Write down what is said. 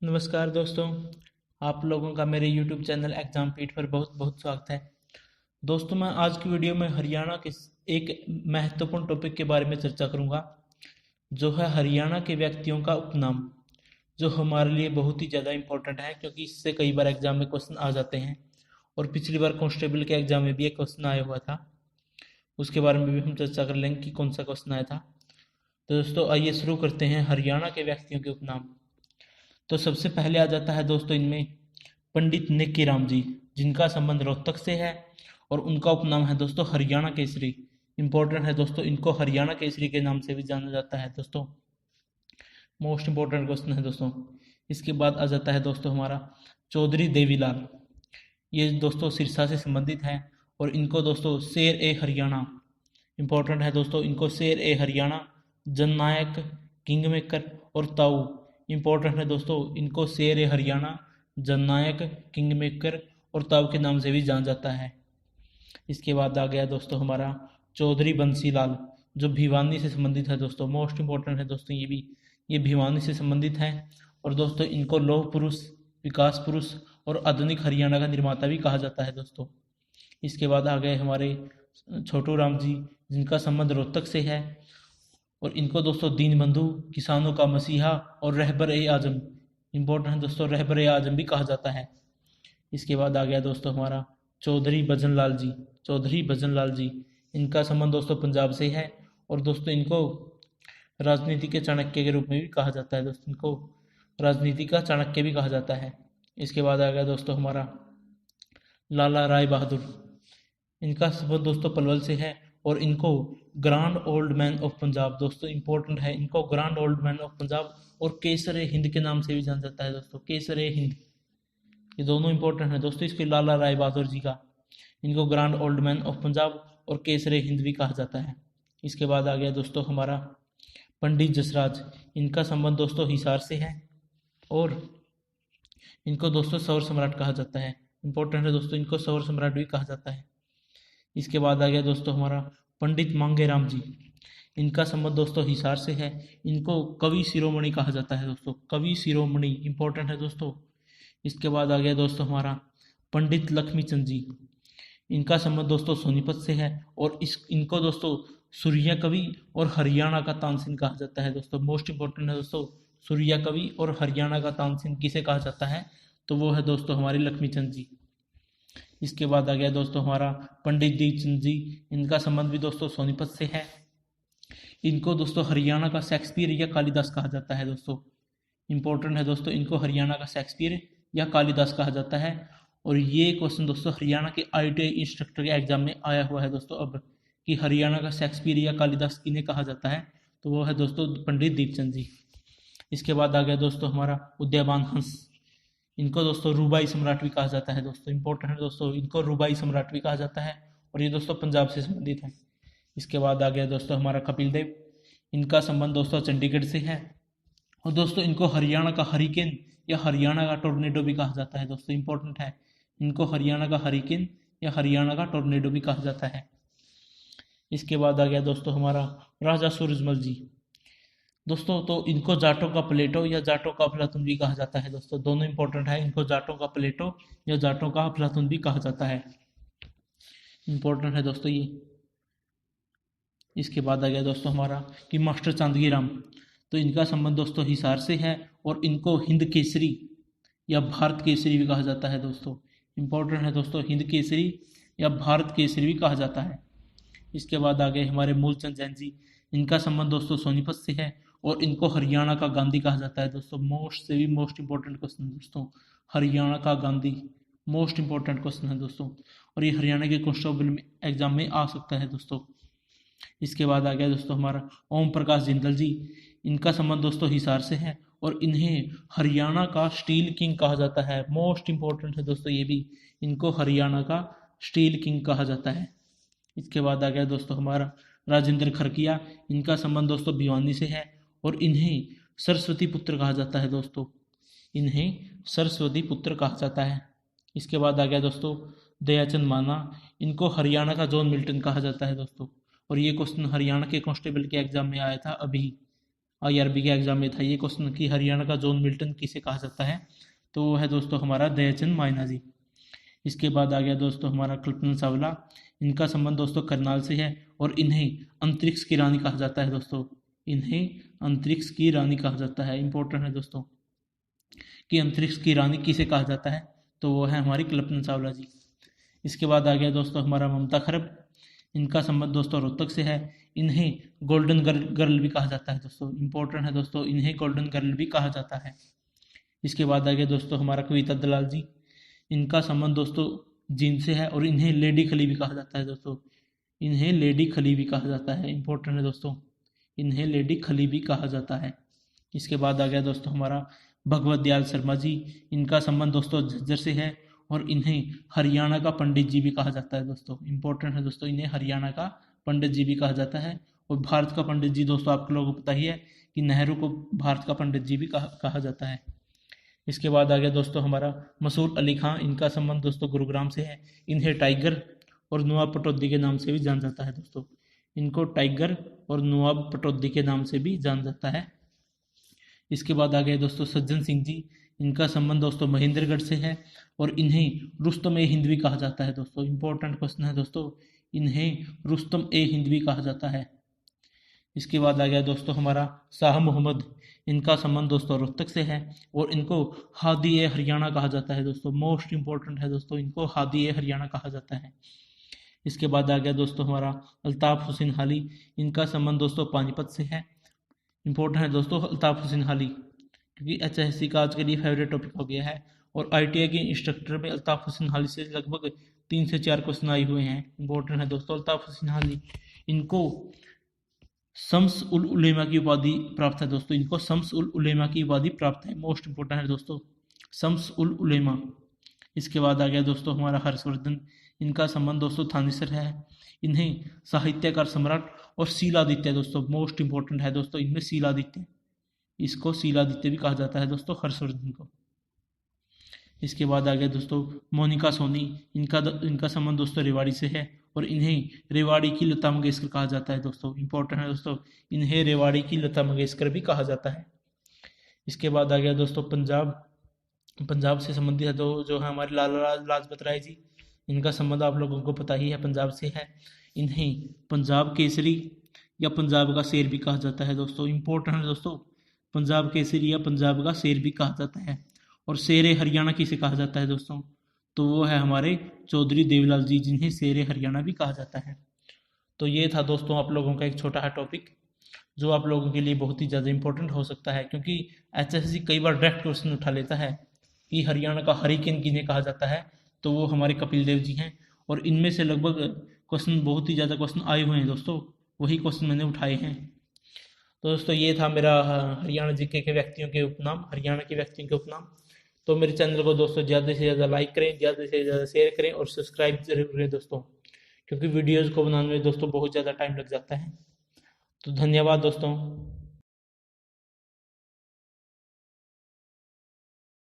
नमस्कार दोस्तों। आप लोगों का मेरे YouTube चैनल एग्जाम पीट पर बहुत बहुत स्वागत है। दोस्तों, मैं आज की वीडियो में हरियाणा के एक महत्वपूर्ण टॉपिक के बारे में चर्चा करूंगा, जो है हरियाणा के व्यक्तियों का उपनाम, जो हमारे लिए बहुत ही ज़्यादा इम्पोर्टेंट है क्योंकि इससे कई बार एग्जाम में क्वेश्चन आ जाते हैं। और पिछली बार कांस्टेबल के एग्जाम में भी एक क्वेश्चन आया हुआ था, उसके बारे में भी हम चर्चा कर लेंगे कि कौन सा क्वेश्चन आया था। तो दोस्तों, आइए शुरू करते हैं हरियाणा के व्यक्तियों के उपनाम। तो सबसे पहले आ जाता है दोस्तों इनमें पंडित नेकीराम जी, जिनका संबंध रोहतक से है और उनका उपनाम है दोस्तों हरियाणा केसरी। इंपॉर्टेंट है दोस्तों, इनको हरियाणा केसरी के नाम से भी जाना जाता है दोस्तों। मोस्ट इंपॉर्टेंट क्वेश्चन है दोस्तों। इसके बाद आ जाता है दोस्तों हमारा चौधरी देवीलाल। ये दोस्तों सिरसा से संबंधित है और इनको दोस्तों शेर ए हरियाणा, इंपॉर्टेंट है दोस्तों, इनको शेर ए हरियाणा, जननायक, किंग मेकर और ताऊ, इंपॉर्टेंट है दोस्तों, इनको शेर ए हरियाणा, जननायक, किंग मेकर और ताऊ के नाम से भी जाना जाता है। इसके बाद आ गया दोस्तों हमारा चौधरी बंसीलाल, जो भिवानी से संबंधित है दोस्तों। मोस्ट इंपॉर्टेंट है दोस्तों, ये भिवानी से संबंधित है और दोस्तों इनको लौह पुरुष, विकास पुरुष और आधुनिक हरियाणा का निर्माता भी कहा जाता है दोस्तों। इसके बाद आ गए हमारे छोटू राम जी, जिनका संबंध रोहतक से है और इनको दोस्तों दीनबंधु, किसानों का मसीहा और रहबर ए आजम, इंपॉर्टेंट है दोस्तों, रहबर ए आजम भी कहा जाता है। इसके बाद आ गया दोस्तों हमारा चौधरी भजन लाल जी। चौधरी भजन लाल जी, इनका संबंध दोस्तों पंजाब से है और दोस्तों इनको राजनीति के चाणक्य के रूप में भी कहा जाता है दोस्तों, इनको राजनीति का चाणक्य भी कहा जाता है। इसके बाद आ गया दोस्तों हमारा लाला राय बहादुर। इनका संबंध दोस्तों पलवल से है और इनको grand old man of Punjab, दोस्तों इंपॉर्टेंट है, इनको grand old man of Punjab और केसर ए हिंद के नाम से भी जाना जाता है दोस्तों, केसर ए हिंद। ये दोनों इंपॉर्टेंट है दोस्तों, इसके लाला राय बहादुर जी का, इनको grand old man of Punjab और केसर ए हिंद भी कहा जाता है। इसके बाद आ गया दोस्तों हमारा पंडित जसराज। इनका संबंध दोस्तों हिसार से है और इनको दोस्तों सौर सम्राट कहा जाता है। इंपॉर्टेंट है दोस्तों, इनको सौर सम्राट भी कहा जाता है। इसके बाद आ गया दोस्तों हमारा पंडित मांगेराम जी। इनका संबंध दोस्तों हिसार से है, इनको कवि शिरोमणि कहा जाता है दोस्तों, कवि शिरोमणि, इंपॉर्टेंट है दोस्तों। इसके बाद आ गया दोस्तों हमारा पंडित लक्ष्मीचंद जी। इनका संबंध दोस्तों सोनीपत से है और इनको दोस्तों सूर्या कवि और हरियाणा का तानसेन कहा जाता है दोस्तों। मोस्ट इंपॉर्टेंट है दोस्तों, सूर्या कवि और हरियाणा का तानसेन किसे कहा जाता है, तो वो है दोस्तों हमारे लक्ष्मीचंद जी। इसके बाद आ गया दोस्तों हमारा पंडित दीपचंद जी। इनका संबंध भी दोस्तों सोनीपत से है। इनको दोस्तों हरियाणा का शेक्सपियर या कालिदास कहा जाता है दोस्तों। इंपॉर्टेंट है दोस्तों, इनको हरियाणा का शेक्सपियर या कालिदास कहा जाता है। और ये क्वेश्चन दोस्तों हरियाणा के ITI इंस्ट्रक्टर के एग्जाम में आया हुआ है दोस्तों अब, कि हरियाणा का शेक्सपियर या कालिदास किन्हें कहा जाता है, तो वो है दोस्तों पंडित दीपचंद जी। इसके बाद आ गया दोस्तों हमारा उदयभान हंस। इनको दोस्तों रूबाई सम्राट भी कहा जाता है दोस्तों, इंपॉर्टेंट है दोस्तों, इनको रूबाई सम्राट भी कहा जाता है और ये दोस्तों पंजाब से संबंधित है। इसके बाद आ गया दोस्तों हमारा कपिल देव। इनका संबंध दोस्तों चंडीगढ़ से है और दोस्तों इनको हरियाणा का हरिकेन या हरियाणा का टोर्नेडो भी कहा जाता है दोस्तों, इंपॉर्टेंट है, इनको हरियाणा का हरिकेन या हरियाणा का टोर्नेडो भी कहा जाता है। इसके बाद आ गया दोस्तों हमारा राजा सूरजमल जी। दोस्तों तो इनको जाटों का प्लेटो या जाटों का अफलातून भी कहा जाता है दोस्तों, दोनों इंपॉर्टेंट है, इनको जाटों का प्लेटो या जाटों का अफलातून भी कहा जाता है। इंपॉर्टेंट है दोस्तों ये। इसके बाद आ गया दोस्तों हमारा कि मास्टर चांदगी राम। तो इनका संबंध दोस्तों हिसार से है और इनको हिंद केसरी या भारत केसरी भी कहा जाता है दोस्तों। इंपॉर्टेंट है दोस्तों, हिंद केसरी या भारत केसरी भी कहा जाता है। इसके बाद आ गए हमारे मूलचंद जैन जी। इनका संबंध दोस्तों सोनीपत से है और इनको हरियाणा का गांधी कहा जाता है दोस्तों। मोस्ट से भी मोस्ट इंपॉर्टेंट क्वेश्चन दोस्तों, हरियाणा का गांधी, मोस्ट इंपॉर्टेंट क्वेश्चन है दोस्तों और ये हरियाणा के कांस्टेबल एग्जाम में आ सकता है दोस्तों। इसके बाद आ गया दोस्तों हमारा ओम प्रकाश जिंदल जी। इनका संबंध दोस्तों हिसार से है और इन्हें हरियाणा का स्टील किंग कहा जाता है। मोस्ट इंपॉर्टेंट है दोस्तों ये भी, इनको हरियाणा का स्टील किंग कहा जाता है। इसके बाद आ गया दोस्तों हमारा राजेंद्र खरकिया। इनका संबंध दोस्तों भिवानी से है और इन्हें सरस्वती पुत्र कहा जाता है दोस्तों, इन्हें सरस्वती पुत्र कहा जाता है। इसके बाद आ गया दोस्तों दयाचंद माना। इनको हरियाणा का जॉन मिल्टन कहा जाता है दोस्तों और ये क्वेश्चन हरियाणा के कांस्टेबल के एग्जाम में आया था अभी। IRB के एग्जाम में था ये क्वेश्चन कि हरियाणा का जॉन मिल्टन किसे कहा जाता है, तो वो है दोस्तों हमारा दयाचंद माइना जी। इसके बाद आ गया दोस्तों हमारा कल्पना चावला। इनका संबंध दोस्तों करनाल से है और इन्हें अंतरिक्ष की रानी कहा जाता है दोस्तों। इन्हें अंतरिक्ष की रानी कहा जाता है। इंपॉर्टेंट है दोस्तों कि अंतरिक्ष की रानी किसे कहा जाता है, तो वो है हमारी कल्पना चावला जी। इसके बाद आ गया दोस्तों हमारा ममता खरब। इनका संबंध दोस्तों रोहतक से है। इन्हें गोल्डन गर्ल भी कहा जाता है दोस्तों। इंपॉर्टेंट है दोस्तों, इन्हें गोल्डन गर्ल भी कहा जाता है। इसके बाद आ गया दोस्तों हमारा कविता दलाल जी। इनका संबंध दोस्तों जींद से है और इन्हें लेडी खली भी कहा जाता है दोस्तों। इन्हें लेडी खली भी कहा जाता है। इंपॉर्टेंट है दोस्तों, इन्हें लेडी खली भी कहा जाता है। इसके बाद आ गया दोस्तों हमारा भगवत दयाल शर्मा जी। इनका संबंध दोस्तों झज्जर से है और इन्हें हरियाणा का पंडित जी भी कहा जाता है दोस्तों। इंपॉर्टेंट है दोस्तों, इन्हें हरियाणा का पंडित जी भी कहा जाता है। और भारत का पंडित जी दोस्तों आप लोगों को पता ही है कि नेहरू को भारत का पंडित जी भी कहा जाता है। इसके बाद आ गया दोस्तों हमारा मसूर अली खां। इनका संबंध दोस्तों गुरुग्राम से है। इन्हें टाइगर और नवाब पटौदी के नाम से भी जाना जाता है दोस्तों। इनको टाइगर और नवाब पटौदी के नाम से भी जाना जाता है। इसके बाद आ गए दोस्तों सज्जन सिंह जी। इनका संबंध दोस्तों महेंद्रगढ़ से है और इन्हें रुस्तम ए हिंद भी कहा जाता है दोस्तों। इंपॉर्टेंट क्वेश्चन है दोस्तों, इन्हें रुस्तम ए हिंद भी कहा जाता है। इसके बाद आ गया दोस्तों हमारा शाह मोहम्मद। इनका संबंध दोस्तों रोहतक से है और इनको हादी ए हरियाणा कहा जाता है दोस्तों। मोस्ट इंपॉर्टेंट है दोस्तों, इनको हादी ए हरियाणा कहा जाता है। इसके बाद आ गया दोस्तों हमारा अल्ताफ हुसैन हाली। इनका संबंध दोस्तों पानीपत से है। इंपॉर्टेंट है दोस्तों अल्ताफ हुसैन हाली, क्योंकि HSC का आज के लिए फेवरेट टॉपिक हो गया है। और ITI के इंस्ट्रक्टर में अल्ताफ हुसैन हाली से लगभग 3 से 4 क्वेश्चन आए हुए हैं। इंपॉर्टेंट है दोस्तों अल्ताफ हुसैन हाली। इनको शम्स उल उलेमा की उपाधि प्राप्त है दोस्तों। इनको शम्स उल उलेमा की उपाधि प्राप्त है। मोस्ट इंपॉर्टेंट है दोस्तों शम्स उल उलेमा। इसके बाद आ गया दोस्तों हमारा हर्षवर्धन। इनका संबंध दोस्तों थाने से है। इन्हें साहित्यकार सम्राट और शीलादित्य दोस्तों मोस्ट इंपॉर्टेंट है दोस्तों, इनमें शीलादित्य, इसको शीलादित्य भी कहा जाता है दोस्तों हर्षवर्धन को। इसके बाद आ गया दोस्तों मोनिका सोनी। इनका संबंध दोस्तों रेवाड़ी से है और इन्हें रेवाड़ी की लता मंगेशकर कहा जाता है दोस्तों। इंपॉर्टेंट है दोस्तों, इन्हें रेवाड़ी की लता मंगेशकर भी कहा जाता है। इसके बाद आ गया दोस्तों पंजाब से संबंधित है तो जो है हमारे लाला लाजपत राय जी। इनका संबंध आप लोगों को पता ही है, पंजाब से है। इन्हें पंजाब केसरी या पंजाब का शेर भी कहा जाता है दोस्तों। इंपॉर्टेंट है दोस्तों, पंजाब केसरी या पंजाब का शेर भी कहा जाता है। और शेरे हरियाणा किसे कहा जाता है दोस्तों, तो वो है हमारे चौधरी देवलाल जी, जिन्हें शेरे हरियाणा भी कहा जाता है। तो ये था दोस्तों आप लोगों का एक छोटा है टॉपिक, जो आप लोगों के लिए बहुत ही ज़्यादा इंपॉर्टेंट हो सकता है, क्योंकि HSC कई बार डायरेक्ट क्वेश्चन उठा लेता है कि हरियाणा का हरिकेन किन्हें कहा जाता है, तो वो हमारे कपिल देव जी हैं। और इनमें से लगभग क्वेश्चन, बहुत ही ज़्यादा क्वेश्चन आए हुए हैं दोस्तों, वही क्वेश्चन मैंने उठाए हैं। तो दोस्तों ये था मेरा हरियाणा जीके के व्यक्तियों के उपनाम, हरियाणा के व्यक्तियों के उपनाम। तो मेरे चैनल को दोस्तों ज़्यादा से ज़्यादा लाइक करें, ज़्यादा से ज़्यादा शेयर करें और सब्सक्राइब जरूर करें दोस्तों, क्योंकि वीडियोज़ को बनाने में दोस्तों बहुत ज़्यादा टाइम लग जाता है। तो धन्यवाद दोस्तों।